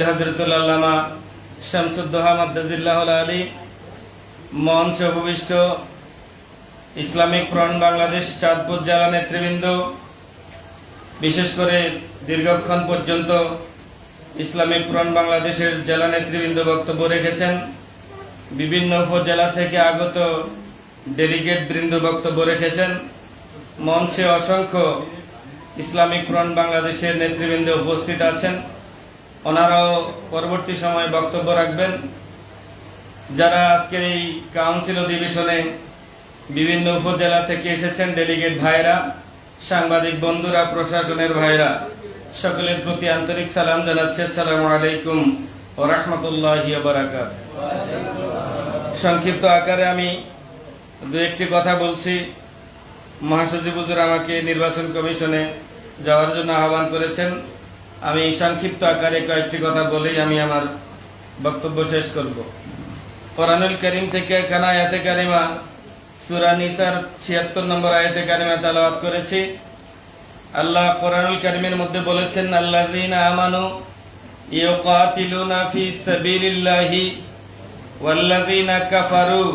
হযরতুল আল্লামা শামসুদ্দোহা মাদ্দাজিল্লাহুল আলী, মঞ্চে উপবিষ্ট Islamic front Bangladesh Chandpur জেলা নেতৃবৃন্দ, বিশেষ করে দীর্ঘক্ষণ পর্যন্ত ইসলামিক ফ্রন্ট বাংলাদেশের জেলা নেতৃবৃন্দ বক্তব্য রেখেছেন, বিভিন্ন উপজেলা থেকে আগত ডেলিগেট বৃন্দ বক্তব্য রেখেছেন। মঞ্চে অসংখ্য ইসলামিক ফ্রন্ট বাংলাদেশের নেতৃবৃন্দ উপস্থিত আছেন, ওনারাও পরবর্তী সময়ে বক্তব্য রাখবেন। যারা আজকের এই কাউন্সিল অধিবেশনে বিভিন্ন উপজেলা থেকে এসেছেন, ডেলিগেট ভাইরা, সাংবাদিক বন্ধুরা, প্রশাসনের ভাইরা, সকলের প্রতি আন্তরিক সালাম জানাচ্ছি। আসসালামু আলাইকুম ওয়া রাহমাতুল্লাহি ওয়া বারাকাতুহু। সংক্ষিপ্ত আকারে আমি দু একটি কথা বলছি। মহাসচিব হুজুর আমাকে নির্বাচন কমিশনে যাওয়ার জন্য আহ্বান করেছেন। আমি সংক্ষিপ্ত আকারে কয়েকটি কথা বলেই আমি আমার বক্তব্য শেষ করব। কোরআনুল কারীম থেকে একখানা আয়াতে কারিমা সূরা নিসার ৭৬ নম্বর আয়াতে কারিমা তেলাওয়াত করেছি। আল্লাহ কোরআনুল কারীমের মধ্যে বলেছেন, আল্লাযীনা আমানু ইউকাতিলুনা ফি সাবিলিল্লাহি ওয়াল্লাযীনা কাফারু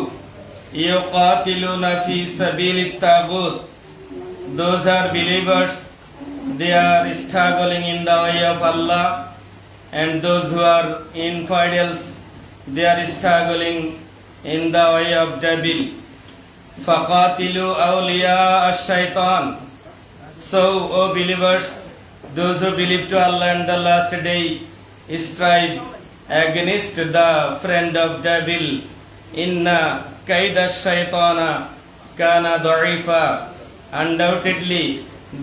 ইউকাতিলুনা ফি সাবিলিত তাগুত। Those are believers, they are struggling in the way of Allah, and those who are infidels, they are struggling in the way of devil. فَقَاتِلُوا أَوْلِيَاءَ الشَّيْطَانِ. So, O believers, those who believe to Allah and the last day, strive against the friend of devil. Inna kaida shaytana kana da'ifa. Undoubtedly,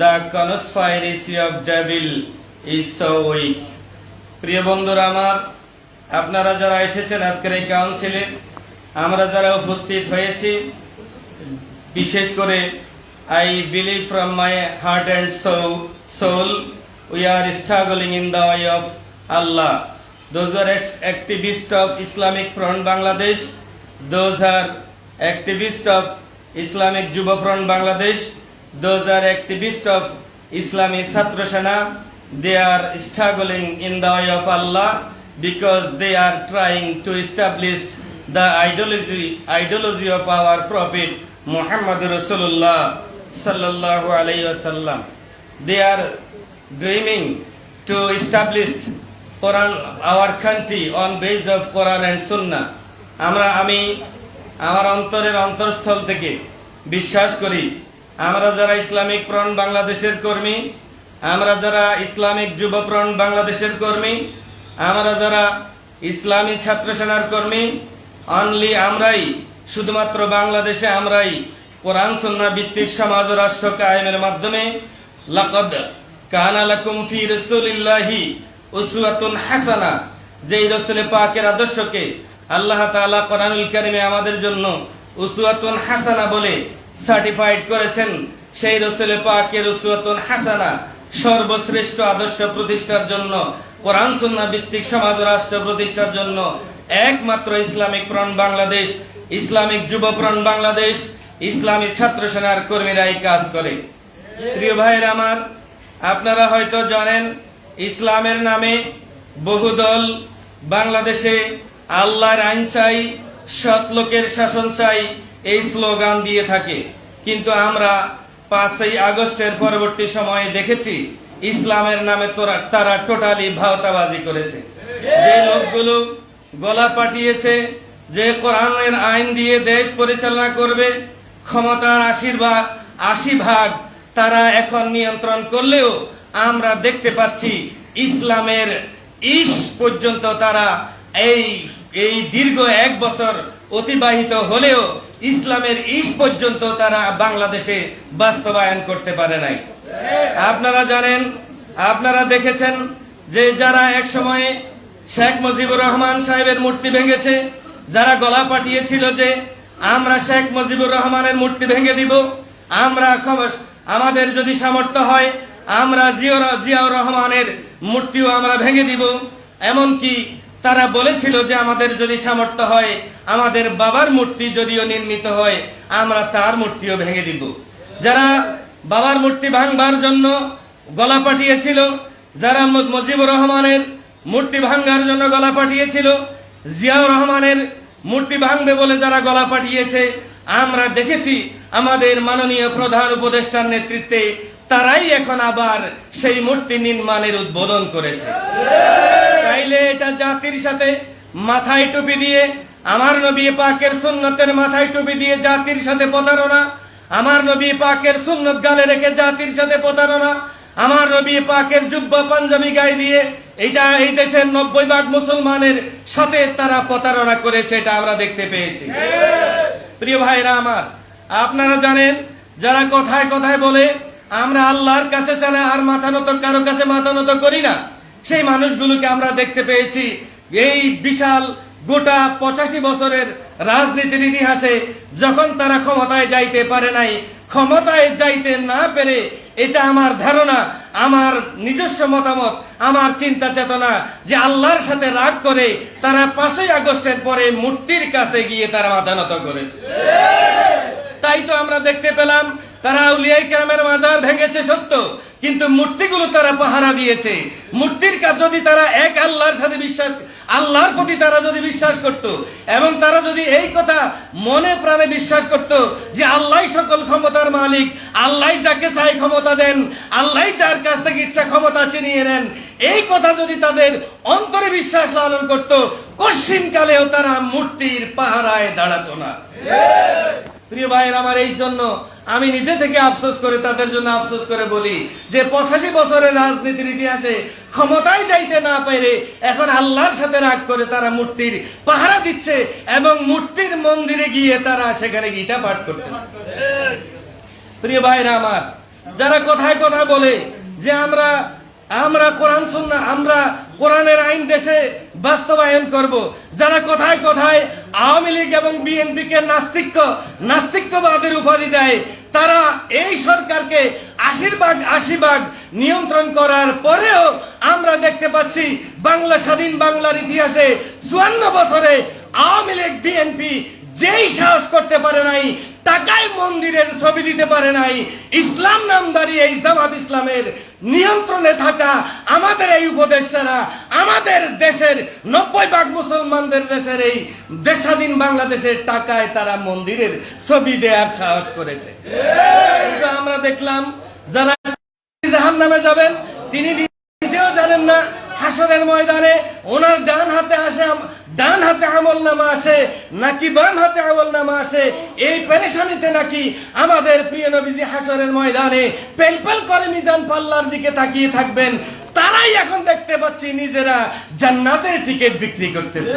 the conspiracy of devil is so weak. প্রিয় বন্ধুরা আমার, আপনারা যারা এসেছেন আজকের এই কাউন্সিলে, আমরা যারা উপস্থিত হয়েছি, বিশেষ করে I believe from my heart and soul we are struggling in the way of Allah. Those are activists of Islamic Front Bangladesh. Those are activists of Islamic Juba Front Bangladesh. Those are activists of Islamic Chhatra Sena. They are struggling in the way of Allah because they are trying to establish the ideology of our Prophet Muhammad Rasulullah sallallahu alayhi wasallam. They are dreaming to establish Quran, our country on base of Quran and Sunnah. আমি আমার অন্তরের অন্তরস্থল থেকে বিশ্বাস করি, আমরা যারা Islamic front বাংলাদেশের কর্মী, আমরা যারা ইসলামিক যুব ফ্রন্ট বাংলাদেশের কর্মী, আমরা যারা ইসলামী ছাত্র সেনার কর্মী, অনলি আমরাই, শুধুমাত্র বাংলাদেশে আমরাই কোরআন সুন্নাহ ভিত্তিক সমাজ ও রাষ্ট্র কায়েমের মাধ্যমে লাকাদ কানা লাকুম ফি রাসূলিল্লাহি উসওয়াতুন হাসানা, যেই রাসূল পাকের আদর্শকে আল্লাহ তাআলা কোরআনুল কারীমে আমাদের জন্য উসওয়াতুন হাসানা বলে সার্টিফাইড করেছেন, সেই রাসূল পাকের উসওয়াতুন হাসানা সর্বশ্রেষ্ঠ আদর্শ প্রতিষ্ঠার জন্য, কোরআন সুন্নাহ ভিত্তিক সমাজ ও রাষ্ট্র প্রতিষ্ঠার জন্য একমাত্র ইসলামিক ফ্রন্ট বাংলাদেশ, ইসলামিক যুব ফ্রন্ট বাংলাদেশ, ইসলামী ছাত্র সেনার কর্মীরাই কাজ করে। প্রিয় ভাইয়েরা আমার, আপনারা হয়তো জানেন, ইসলামের নামে বহু দল বাংলাদেশে আল্লাহর আইন চাই, সৎ লোকের শাসন চাই, এই স্লোগান দিয়ে থাকে। কিন্তু আমরা 5ই আগস্টের পরবর্তী সময়ে দেখেছি ইসলামের নামে তারা টোটালি ভাওতাবাজি করেছে। যে লোকগুলো গলা পাঠিয়েছে যে কোরআনের আইন দিয়ে দেশ পরিচালনা করবে, ক্ষমতার 80 ভাগ তারা এখন নিয়ন্ত্রণ করলেও আমরা দেখতে পাচ্ছি ইসলামের ইস পর্যন্ত তারা এই দীর্ঘ 1 বছর অতিবাহিত হলেও ইসলামের ইস পর্যন্ত তারা বাংলাদেশে বাস্তবায়ন করতে পারে নাই। আপনারা জানেন, আপনারা দেখেছেন যে যারা এক সময়ে শেখ মুজিবুর রহমান সাহেবের মূর্তি ভেঙেছে, যারা গলা পাঠিয়েছিল যে আমরা শেখ মুজিবুর রহমানের মূর্তি ভেঙে দিব, আমরা আমাদের যদি সামর্থ্য হয় আমরা জিয়াউর রহমানের মূর্তিও আমরা ভেঙে দিব, এমনকি তারা বলেছিল যে আমাদের যদি সামর্থ্য হয় আমাদের বাবার মূর্তি যদিও নির্মিত হয় আমরা তার মূর্তিও ভেঙে দিব। যারা বাবার মূর্তি ভাঙবার জন্য গলা পাঠিয়েছিল, যারা মুজিবুর রহমানের মূর্তি ভাঙ্গার জন্য গলা পাঠিয়েছিল, জিয়াউর রহমানের মূর্তি ভাঙবে বলে যারা গলা পাঠিয়েছে, আমরা দেখেছি আমাদের মাননীয় প্রধান উপদেষ্টার নেতৃত্বে তারাই এখন আবার সেই মূর্তি নির্মাণের উদ্বোধন করেছে। তাইলে এটা জাতির সাথে মাথায় টুপি দিয়ে, আমার নবী পাকের সুন্নতের মাথায় টুপি দিয়ে জাতির সাথে প্রতারণা, আমার নবী পাকের সুন্নত গালে রেখে জাতির সাথে প্রতারণা, আমার নবী পাকের জুব্বা পাঞ্জাবি গায়ে দিয়ে এটা এই দেশের 90% মুসলমানের সাথে তারা প্রতারণা করেছে, এটা আমরা দেখতে পেয়েছি। প্রিয় ভাইরা আমার, আপনারা জানেন যারা কথায় কথায় বলে আমরা আল্লাহর কাছে ছাড়া আর মাথা নত কারো কাছে মাথা নত করি না, সেই মানুষগুলোকে আমরা দেখতে পেয়েছি এই বিশাল গোটা 85 বছরের রাজনীতির ইতিহাসে যখন তারা ক্ষমতায় যাইতে পারে নাই, ক্ষমতায় যাইতে না পেরে, এটা আমার ধারণা, আমার নিজস্ব মতামত, আমার চিন্তা চেতনা, যে আল্লাহর সাথে রাগ করে তারা 5ই আগস্টের পরে মূর্তির কাছে গিয়ে তারা মাথা নত করেছে। তাই তো আমরা দেখতে পেলাম তারা আউলিয়ায়ে কেরামের মাজার ভেঙেছে সত্য, কিন্তু মূর্তিগুলো তারা পাহারা দিয়েছে। মূর্তির কাজ যদি তারা এক আল্লাহর সাথে বিশ্বাস, আল্লাহর প্রতি তারা যদি বিশ্বাস করত, এবং তারা যদি এই কথা মনে প্রাণে বিশ্বাস করত যে আল্লাহই সকল ক্ষমতার মালিক, আল্লাহই যাকে চাই ক্ষমতা দেন, আল্লাহই যার কাছ থেকে ইচ্ছা ক্ষমতা ছিনিয়ে নেন, এই কথা যদি তাদের অন্তরে বিশ্বাস লালন করত, কশিনকালেও তারা মূর্তির পাহারায় দাঁড়াতো না। প্রিয় ভাইয়ের আমার, এই জন্য আমি নিজে থেকে আফসোস করে তাদের জন্য আফসোস করে বলি যে 85 বছরের রাজনীতির ইতিহাসে ক্ষমতায় যাইতে না পেরে এখন আল্লাহর সাথে রাগ করে তারা মূর্তির পাহারা দিচ্ছে এবং মূর্তির মন্দিরে গিয়ে তারা সেখানে গীতা পাঠ করতেছে। প্রিয় ভাইরা আমার, যারা কথায় কথা বলে যে আমরা কোরআন সুন্নাহ, আমরা কোরআনের আইন দেশে বাস্তবায়ন করব, যারা কথায় কথায় আওয়ামী লীগ এবং বিএনপিকে নাস্তিক্যবাদের উপাধি দেয়, তারা এই সরকারকে 80% নিয়ন্ত্রণ করার পরেও আমরা দেখতে পাচ্ছি স্বাধীন বাংলার ইতিহাসে 54 বছরে আওয়ামী লীগ বিএনপি যেই সাহস করতে পারে নাই, টাকায় মন্দিরের ছবি দিতে পারে নাই, ইসলাম নামধারী এই জামাত ইসলামের নিয়ন্ত্রণে থাকা আমাদের এই উপদেষ্টারা আমাদের দেশের 90% মুসলমানদের দেশের এই স্বাধীন বাংলাদেশের টাকায় তারা মন্দিরের ছবি দেওয়ার সাহস করেছে। কিন্তু আমরা দেখলাম যারা জাহান্নামে যাবেন তিনি নিজেও জানেন না, হাসরের ময়দানে ওনার ডান হাতে আমলনামা আসে নাকি বাম হাতে আমলনামা আসে, এই পেরেশানিতে নাকি আমাদের প্রিয় নবীজি হাসরের ময়দানে পেলপেল করে মিজান পাল্লার দিকে তাকিয়ে থাকবেন। তারাই এখন দেখতে পাচ্ছি নিজেরা জান্নাতের টিকিট বিক্রি করতেছে।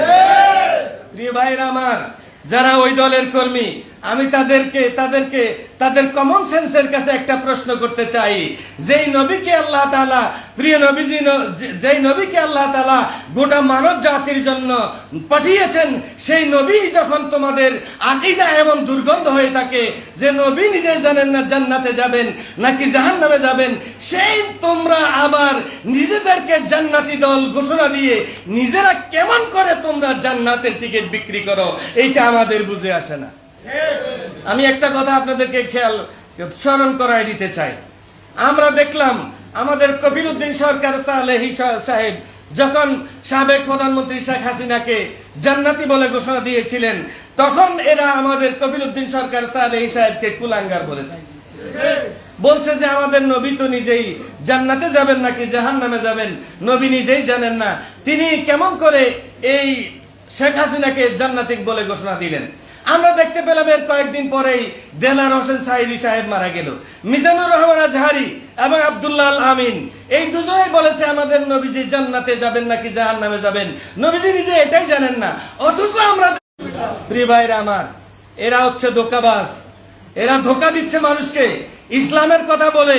প্রিয় ভাইরা আমার, যারা ওই দলের কর্মী, আমি তাদের কমন সেন্সের কাছে একটা প্রশ্ন করতে চাই, যেই নবীকে আল্লাহ তাআলা, প্রিয় নবীজি, যেই নবীকে আল্লাহ তাআলা গোটা মানব জাতির জন্য পাঠিয়েছেন, সেই নবী যখন তোমাদের আকীদা এমন দুর্গন্ধ হয়ে থাকে যে নবী নিজে জানেন না জান্নাতে যাবেন নাকি জাহান্নামে যাবেন, সেই তোমরা আবার নিজেদেরকে জান্নাতি দল ঘোষণা দিয়ে নিজেরা কেমন করে তোমরা জান্নাতের টিকিট বিক্রি করো, এইটা আমাদের বুঝে আসে না। আমি একটা কথা আপনাদেরকে স্মরণ করায় দিতে চাই। আমরা দেখলাম আমাদের কফিলউদ্দিন সরকার সালেহী সাহেব যখন সাবেক প্রধানমন্ত্রী শেখ হাসিনাকে জান্নাতি বলে ঘোষণা দিয়েছিলেন, তখন এরা আমাদের কফিলউদ্দিন সরকার সালেহী সাহেবকে কুলাঙ্গার বলেছে, বলছে যে আমাদের নবী তো নিজেই জান্নাতে যাবেন নাকি জাহান্নামে যাবেন নবী নিজেই জানেন না, তিনি কেমন করে এই শেখ হাসিনাকে জান্নাতি বলে ঘোষণা দিলেন। আমরা দেখতে পেলাম এর কয়েকদিন পরেই দেলার হোসেন সাইদি সাহেব মারা গেল। মিজানুর রহমান আজহারি এবং আব্দুল্লাহ আল আমিন এই দুজনেই বলেছে আমাদের নবীজি জান্নাতে যাবেন নাকি জাহান্নামে যাবেন, নবীজি নিজে এটাই জানেন না। অথচ আমরা, প্রিয় ভাইরা আমার, এরা হচ্ছে ধোঁকাবাজ, এরা ধোঁকা দিচ্ছে মানুষকে। ইসলামের কথা বলে